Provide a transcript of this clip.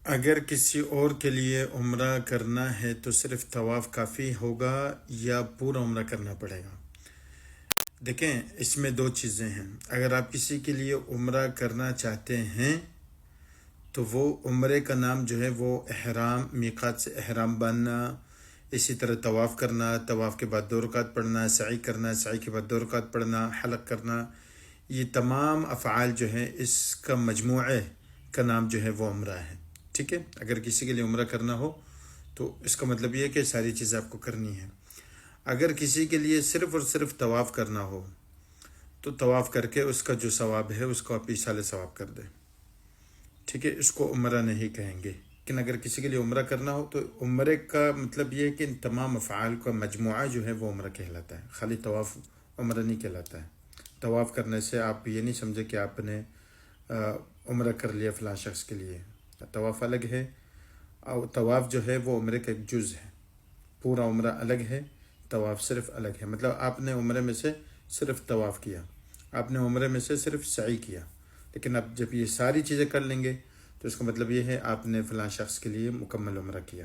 اگر کسی اور کے لیے عمرہ کرنا ہے تو صرف طواف کافی ہوگا یا پورا عمرہ کرنا پڑے گا؟ دیکھیں، اس میں دو چیزیں ہیں۔ اگر آپ کسی کے لیے عمرہ کرنا چاہتے ہیں تو وہ عمرے کا نام جو ہے وہ احرام، میقات سے احرام باندھنا، اسی طرح طواف کرنا، طواف کے بعد 2 رکعت پڑھنا، سعی کرنا، سعی کے بعد 2 رکعت پڑھنا، حلق کرنا، یہ تمام افعال جو ہیں اس کا مجموعہ کا نام جو ہے وہ عمرہ ہے۔ ٹھیک ہے، اگر کسی کے لیے عمرہ کرنا ہو تو اس کا مطلب یہ ہے کہ ساری چیزیں آپ کو کرنی ہے۔ اگر کسی کے لیے صرف اور صرف طواف کرنا ہو تو طواف کر کے اس کا جو ثواب ہے اس کو آپ ایصال ثواب کر دیں۔ ٹھیک ہے، اس کو عمرہ نہیں کہیں گے۔ لیکن اگر کسی کے لیے عمرہ کرنا ہو تو عمرے کا مطلب یہ ہے کہ ان تمام افعال کا مجموعہ جو ہے وہ عمرہ کہلاتا ہے، خالی طواف عمرہ نہیں کہلاتا ہے۔ طواف کرنے سے آپ یہ نہیں سمجھے کہ آپ نے عمرہ کر لیا فلاں شخص کے لیے۔ طواف الگ ہے، اور طواف جو ہے وہ عمرے کا ایک جز ہے، پورا عمرہ الگ ہے، طواف صرف الگ ہے۔ مطلب آپ نے عمرے میں سے صرف طواف کیا، آپ نے عمرے میں سے صرف سعی کیا، لیکن اب جب یہ ساری چیزیں کر لیں گے تو اس کا مطلب یہ ہے آپ نے فلاں شخص کے لیے مکمل عمرہ کیا۔